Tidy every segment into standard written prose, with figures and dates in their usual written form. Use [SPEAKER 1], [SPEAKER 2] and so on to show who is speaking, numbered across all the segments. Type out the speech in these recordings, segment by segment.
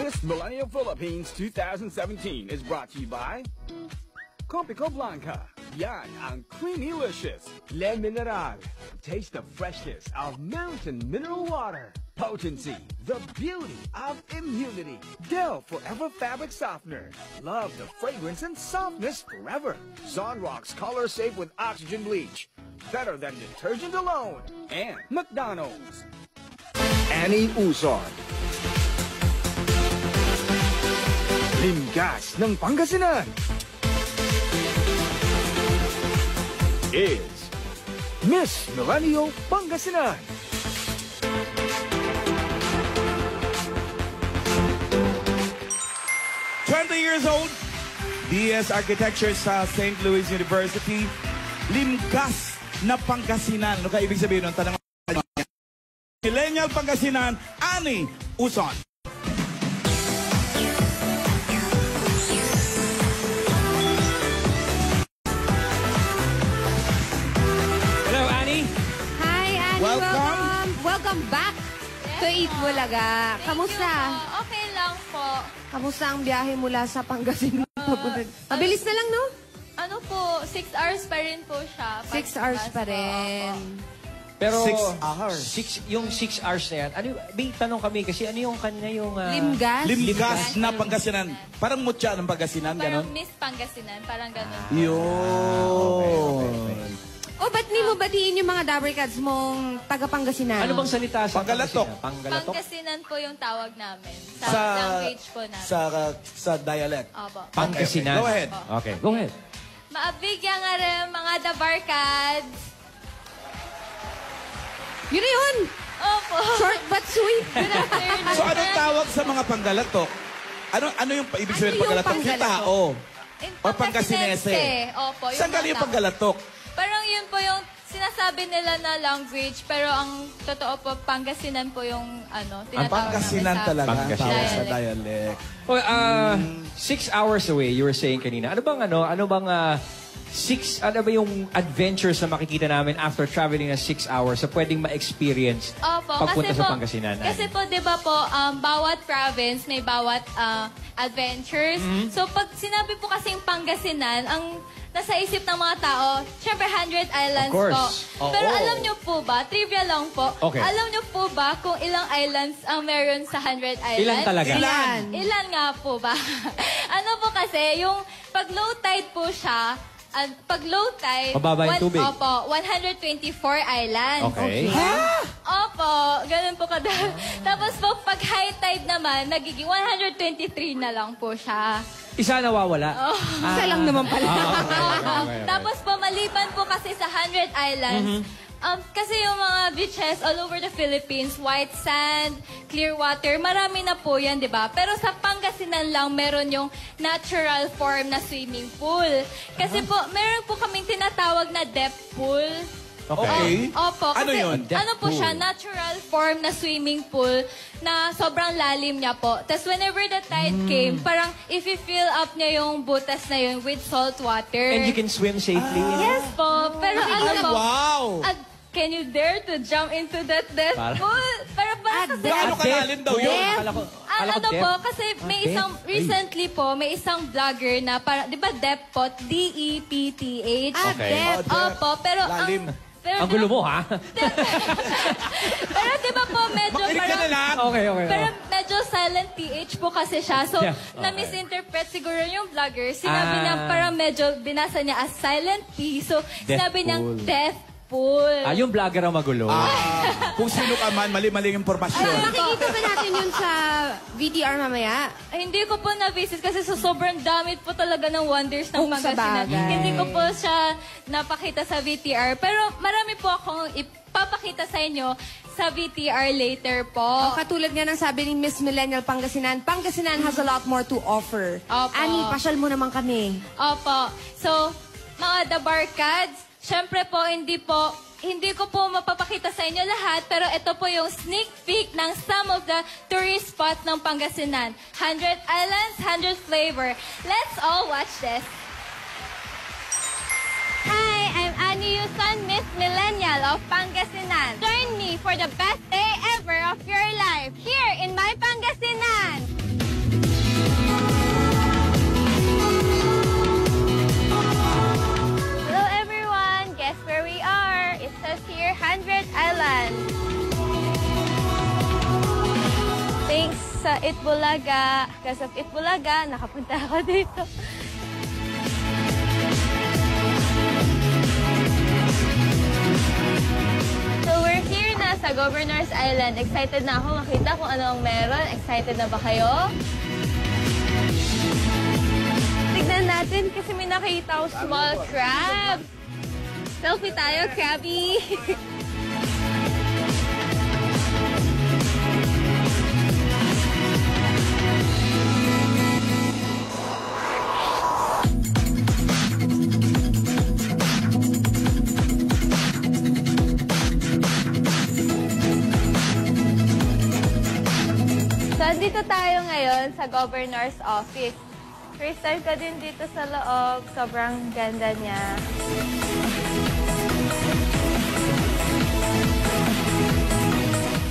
[SPEAKER 1] Miss Millennial Philippines 2017 is brought to you by Compico Blanca. Yan ang creamy-licious. Le Mineral. Taste the freshness of mountain mineral water. Potency. The beauty of immunity. Dell Forever Fabric Softener. Love the fragrance and softness forever. Zonrox Color Safe with Oxygen Bleach. Better than detergent alone. And McDonald's. Annie Uson. Limgas ng Pangasinan is Miss Millennial Pangasinan.
[SPEAKER 2] Years old, BS Architecture sa St. Louis University. Limgas na Pangasinan. Ano ka ibig sabihin ng tanong? Millennial Pangasinan, Annie Uson.
[SPEAKER 3] Hello, Annie.
[SPEAKER 4] Hi, Annie.
[SPEAKER 2] Welcome.
[SPEAKER 4] Welcome back to Eat Bulaga. Kamusta?
[SPEAKER 5] Okay lang po.
[SPEAKER 4] Kamusta ang biyahe mula sa Pangasinan? Mabilis na lang, no?
[SPEAKER 5] Ano po, 6 hours pa rin po siya.
[SPEAKER 4] 6 hours pa rin.
[SPEAKER 3] Pero
[SPEAKER 2] 6 hours.
[SPEAKER 3] Yung 6 hours na yan, ano, may tanong kami kasi ano yung kanina yung...
[SPEAKER 4] Limgas?
[SPEAKER 2] Limgas na Pangasinan. Parang mutya ng Pangasinan,
[SPEAKER 5] Parang
[SPEAKER 2] gano'n?
[SPEAKER 5] Miss Pangasinan, parang gano'n.
[SPEAKER 2] Yun.
[SPEAKER 4] O, ba't di mo batiin yung mga Dabarkads mong taga-Pangasinan?
[SPEAKER 3] Ano bang salita sa
[SPEAKER 2] Panggalatok.
[SPEAKER 3] Panggalatok?
[SPEAKER 5] Pangasinan po yung tawag namin. Sa language po namin.
[SPEAKER 2] Sa dialect.
[SPEAKER 5] Opo.
[SPEAKER 3] Pangasinan.
[SPEAKER 2] Go ahead.
[SPEAKER 3] Okay, go ahead.
[SPEAKER 5] Maabigyan nga rin mga Dabarkads.
[SPEAKER 4] Yun na yun!
[SPEAKER 5] Opo.
[SPEAKER 4] Short but sweet.
[SPEAKER 5] Good afternoon.
[SPEAKER 2] So anong tawag sa mga Panggalatok? Ano yung ibig sabihin
[SPEAKER 4] Ano yung
[SPEAKER 2] Panggalatok? Yung
[SPEAKER 4] Panggalatok?
[SPEAKER 2] tao.
[SPEAKER 5] In
[SPEAKER 2] O Pangasinese.
[SPEAKER 5] Opo.
[SPEAKER 2] Saan galing yung Panggalatok?
[SPEAKER 5] Parang yun po yung sinasabi nila na language, pero ang totoo po, Pangasinan po yung tinatawag
[SPEAKER 2] Pangasinan
[SPEAKER 5] namin sa
[SPEAKER 2] talaga.
[SPEAKER 3] Pangasinan.
[SPEAKER 2] Tawag sa dialect.
[SPEAKER 3] Well, 6 hours away, you were saying kanina. Ano bang 6, ano ba yung adventures na makikita namin after traveling na 6 hours sa pwedeng ma-experience pagpunta sa Pangasinan?
[SPEAKER 5] Kasi po, di ba po, bawat province may bawat adventures. So, pag sinabi po kasing Pangasinan, ang nasa isip ng mga tao, syempre 100 islands
[SPEAKER 3] Of course.
[SPEAKER 5] po. Pero alam nyo po ba, trivia lang po,
[SPEAKER 3] Okay.
[SPEAKER 5] alam nyo po ba kung ilang islands ang meron sa 100 islands?
[SPEAKER 3] Ilan talaga?
[SPEAKER 5] Ilan nga po ba? Ano po kasi, yung pag low tide po siya, pag low tide,
[SPEAKER 3] Mababa yung tubig.
[SPEAKER 5] Opo, 124 islands.
[SPEAKER 3] Okay.
[SPEAKER 5] Opo, ganun po kada. Tapos po, pag high tide naman, nagiging 123 na lang po siya.
[SPEAKER 3] Isa nawawala.
[SPEAKER 4] Isa lang naman pala.
[SPEAKER 3] Okay.
[SPEAKER 5] Tapos po, maliban po kasi sa 100 islands, kasi yung mga beaches all over the Philippines, white sand, clear water, marami na po yan, di ba? Pero sa Pangasinan lang, meron yung natural form na swimming pool. Kasi po, meron po kaming tinatawag na depth pool.
[SPEAKER 2] Okay.
[SPEAKER 5] Opo.
[SPEAKER 2] Ano
[SPEAKER 5] Kasi,
[SPEAKER 2] yun?
[SPEAKER 5] ano po siya, natural form na swimming pool na sobrang lalim niya po. Tapos whenever the tide came, parang if you fill up niya yung butas na yun with salt water.
[SPEAKER 3] And you can swim safely?
[SPEAKER 5] Yes po. Pero ano po,
[SPEAKER 2] Wow!
[SPEAKER 5] can you dare to jump into that depth pool? Pero parang kasi...
[SPEAKER 2] Ano kalalim daw yun?
[SPEAKER 3] Akala ko
[SPEAKER 5] ano
[SPEAKER 3] depth.
[SPEAKER 5] po, kasi may
[SPEAKER 3] Depth?
[SPEAKER 5] isang, recently po, may isang vlogger na, di ba depth po? D-E-P-T-H.
[SPEAKER 3] Okay.
[SPEAKER 4] Depth.
[SPEAKER 5] Opo, pero
[SPEAKER 2] Lalim.
[SPEAKER 3] Ang gulo mo, ha?
[SPEAKER 5] Pero di ba po, medyo
[SPEAKER 2] Makinig ka na lang.
[SPEAKER 3] Okay.
[SPEAKER 5] Pero medyo silent TH po kasi siya. So,
[SPEAKER 3] Yeah, okay.
[SPEAKER 5] na-misinterpret siguro yung vlogger. Sinabi niya parang medyo binasa niya as silent T. So, sinabi niyang
[SPEAKER 3] pool.
[SPEAKER 5] death pool.
[SPEAKER 3] Yung vlogger ang magulo.
[SPEAKER 2] Kung sino ka man, mali-mali yung impormasyon.
[SPEAKER 4] Makikita ba natin yun sa VTR mamaya?
[SPEAKER 5] Ay, hindi ko po na-visit kasi sobrang damit po talaga ng wonders ng
[SPEAKER 4] Sa
[SPEAKER 5] Pangasinan.
[SPEAKER 4] bagay.
[SPEAKER 5] Hindi ko po siya napakita sa VTR. Pero marami po akong ipapakita sa inyo sa VTR later po.
[SPEAKER 4] Katulad nga ng sabi ni Miss Millennial Pangasinan, Pangasinan has a lot more to offer.
[SPEAKER 5] Opo.
[SPEAKER 4] Annie, pasyal mo naman kami.
[SPEAKER 5] Opo. So, mga Dabarkads, syempre po, hindi ko po mapapakita sa inyo lahat, pero ito po yung sneak peek ng some of the tourist spots ng Pangasinan. 100 islands, 100 flavor. Let's all watch this. Hi, I'm Annie Yuson, Miss Millennial of Pangasinan. Join me for the best day ever of your life here in my Pangasinan. Itbulaga. Because of Itbulaga, nakapunta ako dito. So we're here na sa Governor's Island. Excited na ako makita kung ano ang meron. Excited na ba kayo? Tignan natin kasi may nakita ako small crab. Selfie tayo, crabby. So, dito tayo ngayon sa Governor's Office. First time ko din dito sa loob. Sobrang ganda niya.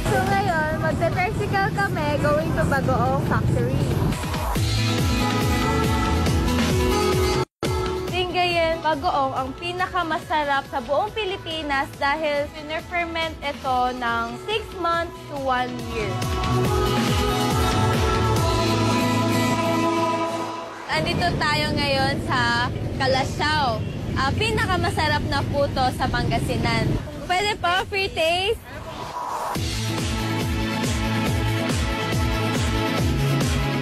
[SPEAKER 5] So ngayon, magta-tricycle kami going to Bagoong Factory. Tinggayin, Bagoong ang pinakamasarap sa buong Pilipinas dahil pina-ferment ito ng 6 months to 1 year. Andito tayo ngayon sa Kalasyaw. Pinakamasarap na puto sa Pangasinan. Pwede po, free taste.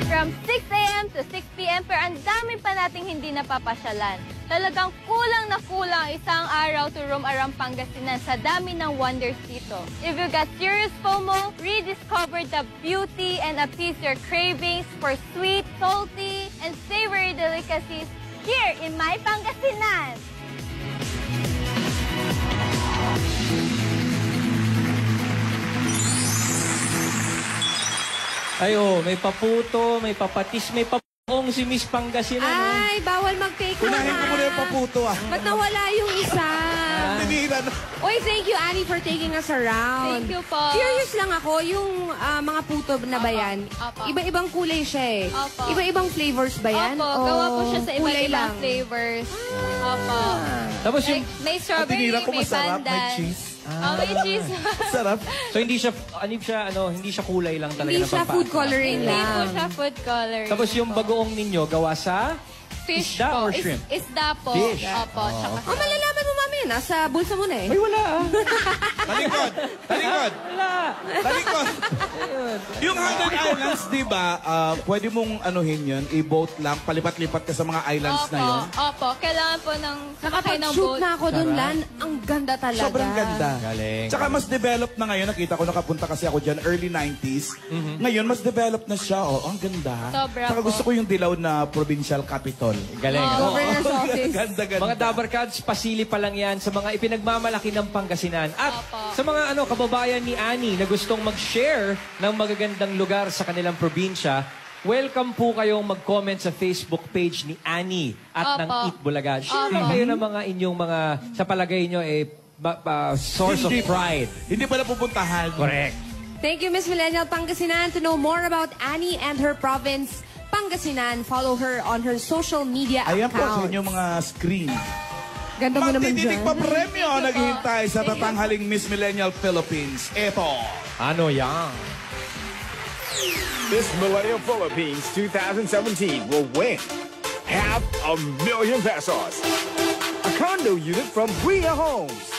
[SPEAKER 5] From 6 a.m. to 6 p.m. pero ang dami pa nating hindi napapasyalan. Talagang kulang na kulang isang araw to roam around Pangasinan sa dami ng wonders dito. If you got serious FOMO, rediscover the beauty and appease your cravings for sweet, salty, and savory delicacies here in my Pangasinan.
[SPEAKER 3] Ay, may paputo, may papatis, may papong si Miss Pangasinan.
[SPEAKER 4] Ay, bawal mag-take na.
[SPEAKER 2] Kunahin ko muna yung paputo,
[SPEAKER 4] Ba't nawala yung isa?
[SPEAKER 2] Tinira na.
[SPEAKER 4] Uy, thank you, Annie, for taking us around.
[SPEAKER 5] Thank you po.
[SPEAKER 4] Curious lang ako, yung mga puto na ba yan?
[SPEAKER 5] Opo.
[SPEAKER 4] Iba-ibang kulay siya eh.
[SPEAKER 5] Opo.
[SPEAKER 4] Iba-ibang flavors ba yan?
[SPEAKER 5] Opo, gawa po siya sa
[SPEAKER 4] kulay
[SPEAKER 5] iba't ibang
[SPEAKER 4] lang?
[SPEAKER 5] flavors. Opo.
[SPEAKER 3] Tapos yung...
[SPEAKER 5] May strawberry,
[SPEAKER 2] tinira ko
[SPEAKER 5] may
[SPEAKER 2] masarap, may
[SPEAKER 5] pandan.
[SPEAKER 2] cheese.
[SPEAKER 5] May cheese.
[SPEAKER 2] Sarap.
[SPEAKER 3] So hindi siya hindi siya kulay lang talaga
[SPEAKER 4] Hindi
[SPEAKER 3] na
[SPEAKER 4] siya food coloring
[SPEAKER 5] Hindi po
[SPEAKER 4] lang.
[SPEAKER 5] siya food coloring.
[SPEAKER 3] Tapos yung bagoong ninyo gawa sa
[SPEAKER 5] fish
[SPEAKER 3] isda
[SPEAKER 5] po.
[SPEAKER 3] or shrimp?
[SPEAKER 5] Isda po.
[SPEAKER 3] Fish.
[SPEAKER 5] Opo. Tsaka
[SPEAKER 4] Oh, malalaman mo mamaya. Nasa bulsa mo na eh.
[SPEAKER 3] Ay, wala
[SPEAKER 2] Talikod. Talikod.
[SPEAKER 3] Wala.
[SPEAKER 2] Talikod. Yung 100 Islands, di ba, pwede mong anuhin yun, i-boat lang, palipat-lipat ka sa mga islands na yun.
[SPEAKER 5] Opo. Kailangan po ng sakay ng
[SPEAKER 4] Nakapag-shoot
[SPEAKER 5] boat.
[SPEAKER 4] na ako dun, Lan. Ang ganda talaga.
[SPEAKER 2] Sobrang ganda.
[SPEAKER 3] Galing.
[SPEAKER 2] Tsaka mas developed na ngayon. Nakita ko, nakapunta kasi ako dyan, early 90s. Ngayon, mas developed na siya. Oh, ang ganda.
[SPEAKER 5] Sobra
[SPEAKER 2] Tsaka
[SPEAKER 5] po.
[SPEAKER 2] gusto ko yung dilaw na provincial capital.
[SPEAKER 3] Galing.
[SPEAKER 4] Governor's Office.
[SPEAKER 2] Ganda-ganda.
[SPEAKER 3] Mga Dabarkads, pasili pa lang yan sa mga ipinagmamalaki ng Pangasinan. At
[SPEAKER 5] Opo.
[SPEAKER 3] sa mga kababayan ni Annie na gustong mag-share ng magagandang lugar sa kanilang probinsya, welcome po kayong mag-comment sa Facebook page ni Annie at ng
[SPEAKER 5] Opo.
[SPEAKER 3] Eat Bulaga. Share lang kayo ng mga inyong mga, sa palagay nyo, source of
[SPEAKER 2] Hindi.
[SPEAKER 3] pride.
[SPEAKER 2] Hindi pa napupuntahan.
[SPEAKER 3] Correct.
[SPEAKER 4] Thank you, Miss Millennial Pangasinan. To know more about Annie and her province, Pangasinan, follow her on her social media
[SPEAKER 2] Ayan po sa
[SPEAKER 4] account.
[SPEAKER 2] inyong mga screen.
[SPEAKER 4] Ganda mo naman
[SPEAKER 2] Magtititig
[SPEAKER 4] dyan.
[SPEAKER 2] pa premyo
[SPEAKER 5] Thank you po.
[SPEAKER 2] naghihintay sa tatanghaling Miss Millennial Philippines. Ito.
[SPEAKER 3] Ano yan?
[SPEAKER 1] Miss Millennial Philippines 2017 will win ₱500,000 pesos, a condo unit from Bria Homes,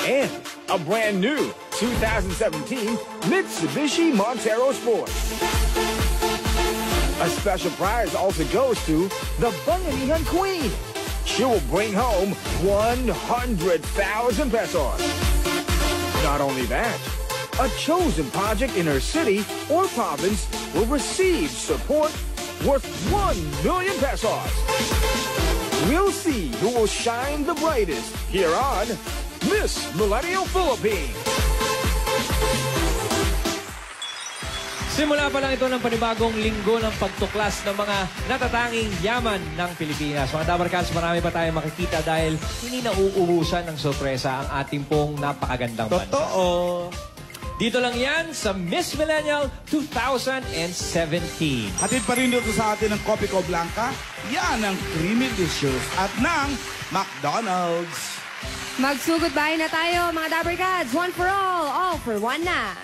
[SPEAKER 1] and a brand new 2017 Mitsubishi Montero Sport. A special prize also goes to the Banganihan Queen. She will bring home 100,000 pesos. Not only that, a chosen project in her city or province will receive support worth 1 million pesos. We'll see who will shine the brightest here on Miss Millennial Philippines.
[SPEAKER 3] Simula pa lang ito ng panibagong linggo ng pagtuklas ng mga natatanging yaman ng Pilipinas. Mga Dabarkads, marami pa tayong makikita dahil hindi na uubusan ng sorpresa ang ating pong napakagandang bansa.
[SPEAKER 2] Totoo.
[SPEAKER 3] Dito lang yan sa Miss Millennial 2017.
[SPEAKER 2] Hatid pa rin dito sa atin ng Copico Blanca. Yan ang Creamy Delicious at ng McDonald's.
[SPEAKER 4] Magsugod bahay na tayo, mga Dabarkads. One for all for one na.